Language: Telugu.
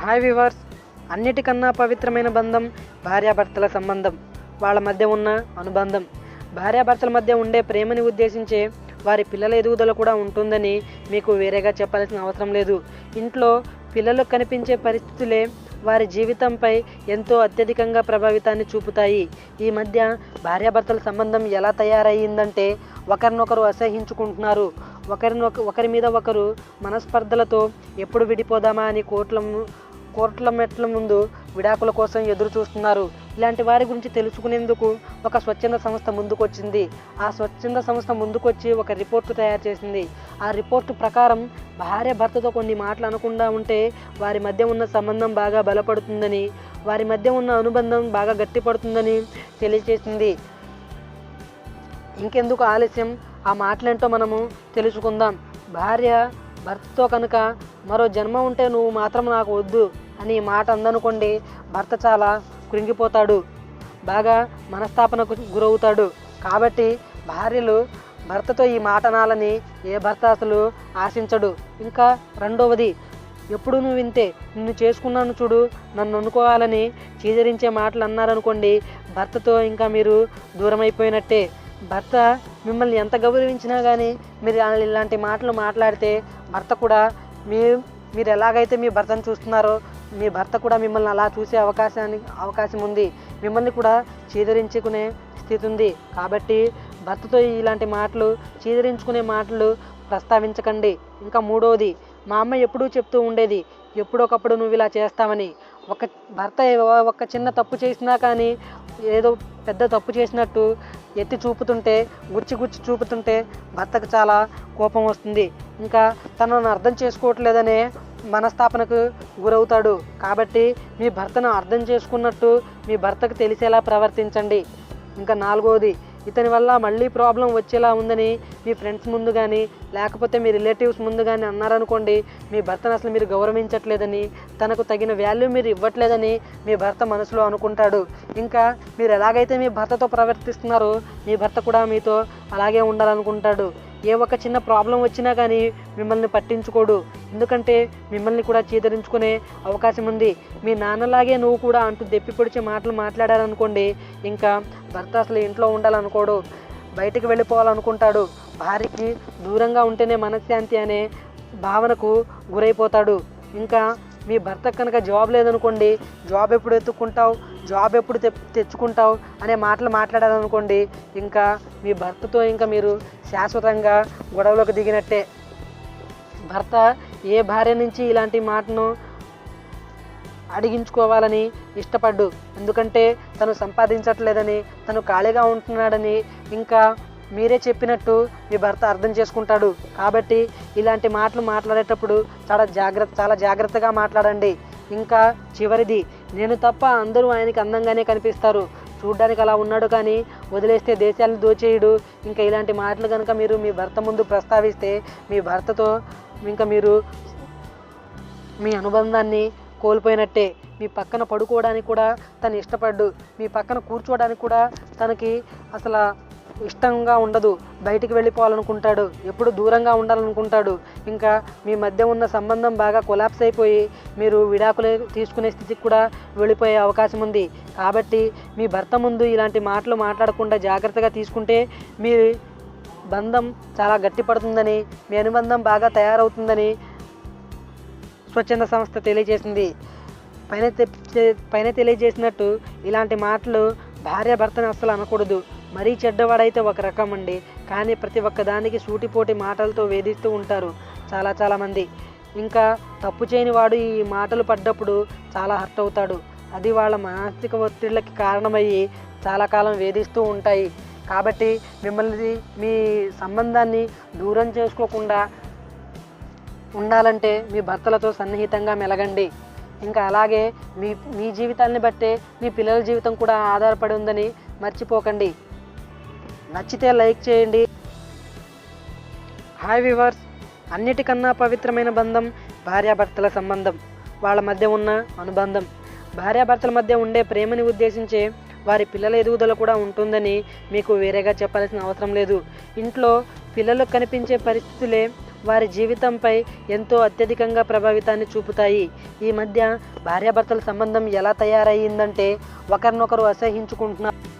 హాయ్ వివర్స్, అన్నిటికన్నా పవిత్రమైన బంధం భార్యాభర్తల సంబంధం, వాళ్ళ మధ్య ఉన్న అనుబంధం. భార్యాభర్తల మధ్య ఉండే ప్రేమని ఉద్దేశించే వారి పిల్లల ఎదుగుదల కూడా ఉంటుందని మీకు వేరేగా చెప్పాల్సిన అవసరం లేదు. ఇంట్లో పిల్లలకు కనిపించే పరిస్థితులే వారి జీవితంపై ఎంతో అత్యధికంగా ప్రభావితాన్ని చూపుతాయి. ఈ మధ్య భార్యాభర్తల సంబంధం ఎలా తయారయ్యిందంటే ఒకరినొకరు అసహించుకుంటున్నారు. ఒకరి మీద ఒకరు మనస్పర్ధలతో ఎప్పుడు విడిపోదామా అని కోర్టుల మెట్ల ముందు విడాకుల కోసం ఎదురు చూస్తున్నారు. ఇలాంటి వారి గురించి తెలుసుకునేందుకు ఒక స్వచ్ఛంద సంస్థ ముందుకొచ్చింది. ఆ స్వచ్ఛంద సంస్థ ముందుకొచ్చి ఒక రిపోర్టు తయారు చేసింది. ఆ రిపోర్టు ప్రకారం భార్య భర్తతో కొన్ని మాటలు అనకుండా ఉంటే వారి మధ్య ఉన్న సంబంధం బాగా బలపడుతుందని, వారి మధ్య ఉన్న అనుబంధం బాగా గట్టిపడుతుందని తెలియజేసింది. ఇంకెందుకు ఆలస్యం, ఆ మాటలేంటో మనము తెలుసుకుందాం. భార్య భర్తతో కనుక మరో జన్మ ఉంటే నువ్వు మాత్రం నాకు వద్దు అని మాట అందనుకోండి, భర్త చాలా కృంగిపోతాడు, బాగా మనస్తాపనకు గురవుతాడు. కాబట్టి భార్యలు భర్తతో ఈ మాట అనాలని ఏ భర్త అసలు ఆశించడు. ఇంకా రెండవది, ఎప్పుడు నువ్వు వింతే, నిన్ను చేసుకున్నాను చూడు, నన్ను అనుకోవాలని చీదరించే మాటలు అన్నారనుకోండి, భర్తతో ఇంకా మీరు దూరం అయిపోయినట్టే. భర్త మిమ్మల్ని ఎంత గౌరవించినా కానీ మీరు ఇలాంటి మాటలు మాట్లాడితే భర్త కూడా మీరు ఎలాగైతే మీ భర్తను చూస్తున్నారో మీ భర్త కూడా మిమ్మల్ని అలా చూసే అవకాశం ఉంది. మిమ్మల్ని కూడా చీదరించుకునే స్థితి ఉంది. కాబట్టి భర్తతో ఇలాంటి మాటలు, చీదరించుకునే మాటలు ప్రస్తావించకండి. ఇంకా మూడవది, మా అమ్మ ఎప్పుడూ చెప్తూ ఉండేది, ఎప్పుడొకప్పుడు నువ్వు ఇలా చేస్తావని. భర్త ఒక చిన్న తప్పు చేసినా కానీ ఏదో పెద్ద తప్పు చేసినట్టు ఎత్తి చూపుతుంటే, గుచ్చి చూపుతుంటే భర్తకు చాలా కోపం వస్తుంది. ఇంకా తనను అర్థం చేసుకోవట్లేదనే మనస్తాపనకు గురవుతాడు. కాబట్టి మీ భర్తను అర్థం చేసుకున్నట్టు మీ భర్తకు తెలిసేలా ప్రవర్తించండి. ఇంకా నాలుగవది, ఇతని వల్ల మళ్ళీ ప్రాబ్లం వచ్చేలా ఉందని మీ ఫ్రెండ్స్ ముందు కానీ లేకపోతే మీ రిలేటివ్స్ ముందు కానీ అన్నారనుకోండి, మీ భర్తను అసలు మీరు గౌరవించట్లేదని, తనకు తగిన వాల్యూ మీరు ఇవ్వట్లేదని మీ భర్త మనసులో అనుకుంటాడు. ఇంకా మీరు ఎలాగైతే మీ భర్తతో ప్రవర్తిస్తున్నారో మీ భర్త కూడా మీతో అలాగే ఉండాలనుకుంటాడు. ఏ ఒక చిన్న ప్రాబ్లం వచ్చినా కానీ మిమ్మల్ని పట్టించుకోడు. ఎందుకంటే మిమ్మల్ని కూడా చీదరించుకునే అవకాశం ఉంది. మీ నాన్నలాగే నువ్వు కూడా అంటూ దెప్పి పొడిచే మాటలు మాట్లాడారనుకోండి, ఇంకా భర్త అసలు ఇంట్లో ఉండాలనుకోడు, బయటికి వెళ్ళిపోవాలనుకుంటాడు. భార్యకి దూరంగా ఉంటేనే మనశ్శాంతి అనే భావనకు గురైపోతాడు. ఇంకా మీ భర్త కనుక జాబ్ లేదనుకోండి, జాబ్ ఎప్పుడు ఎత్తుక్కుంటావు, జాబ్ ఎప్పుడు తెచ్చుకుంటావు అనే మాటలు మాట్లాడారనుకోండి, ఇంకా మీ భర్తతో ఇంకా మీరు శాశ్వతంగా గొడవలోకి దిగినట్టే. భర్త ఏ భార్య నుంచి ఇలాంటి మాటను అడిగించుకోవాలని ఇష్టపడ్డు. ఎందుకంటే తను సంపాదించట్లేదని, తను ఖాళీగా ఉంటున్నాడని ఇంకా మీరే చెప్పినట్టు మీ భర్త అర్థం చేసుకుంటాడు. కాబట్టి ఇలాంటి మాటలు మాట్లాడేటప్పుడు చాలా జాగ్రత్తగా మాట్లాడండి. ఇంకా చివరిది, నేను తప్ప అందరూ ఆయనకి అందంగానే కనిపిస్తారు, చూడ్డానికి అలా ఉన్నాడు కానీ వదిలేస్తే దేశాలను దోచేయుడు. ఇంకా ఇలాంటి మాటలు కనుక మీరు మీ భర్త ముందు ప్రస్తావిస్తే మీ భర్తతో ఇంకా మీరు మీ అనుబంధాన్ని కోల్పోయినట్టే. మీ పక్కన పడుకోవడానికి కూడా తను ఇష్టపడ్డు, మీ పక్కన కూర్చోవడానికి కూడా తనకి అసలు ఇష్టంగా ఉండదు, బయటికి వెళ్ళిపోవాలనుకుంటాడు, ఎప్పుడు దూరంగా ఉండాలనుకుంటాడు. ఇంకా మీ మధ్య ఉన్న సంబంధం బాగా కొలాప్స్ అయిపోయి మీరు విడాకులు తీసుకునే స్థితికి కూడా వెళ్ళిపోయే అవకాశం ఉంది. కాబట్టి మీ భర్త ముందు ఇలాంటి మాటలు మాట్లాడకుండా జాగ్రత్తగా తీసుకుంటే మీ బంధం చాలా గట్టిపడుతుందని, మీ అనుబంధం బాగా తయారవుతుందని స్వచ్ఛంద సంస్థ తెలియజేసింది. పైన తెలియజేసినట్టు ఇలాంటి మాటలు భార్య భర్తని అస్సలు అనకూడదు. మరీ చెడ్డవాడైతే ఒక రకం అండి, కానీ ప్రతి ఒక్కదానికి సూటిపోటి మాటలతో వేధిస్తూ ఉంటారు చాలామంది. ఇంకా తప్పు చేయని వాడు ఈ మాటలు పడ్డప్పుడు చాలా హర్ట్ అవుతాడు. అది వాళ్ళ మానసిక ఒత్తిళ్ళకి కారణమయ్యి చాలా కాలం వేధిస్తూ ఉంటాయి. కాబట్టి మిమ్మల్ని మీ సంబంధాన్ని దూరం చేసుకోకుండా ఉండాలంటే మీ భర్తలతో సన్నిహితంగా మెలగండి. ఇంకా అలాగే మీ జీవితాన్ని బట్టే మీ పిల్లల జీవితం కూడా ఆధారపడి ఉందని మర్చిపోకండి. నచ్చితే లైక్ చేయండి. హాయ్ వివర్స్, అన్నిటికన్నా పవిత్రమైన బంధం భార్యాభర్తల సంబంధం, వాళ్ళ మధ్య ఉన్న అనుబంధం. భార్యాభర్తల మధ్య ఉండే ప్రేమని ఉద్దేశించే వారి పిల్లల ఎదుగుదల కూడా ఉంటుందని మీకు వేరేగా చెప్పాల్సిన అవసరం లేదు. ఇంట్లో పిల్లలకు కనిపించే పరిస్థితులే వారి జీవితంపై ఎంతో అత్యధికంగా ప్రభావితాన్ని చూపుతాయి. ఈ మధ్య భార్యాభర్తల సంబంధం ఎలా తయారయ్యిందంటే ఒకరినొకరు అసహించుకుంటున్నారు.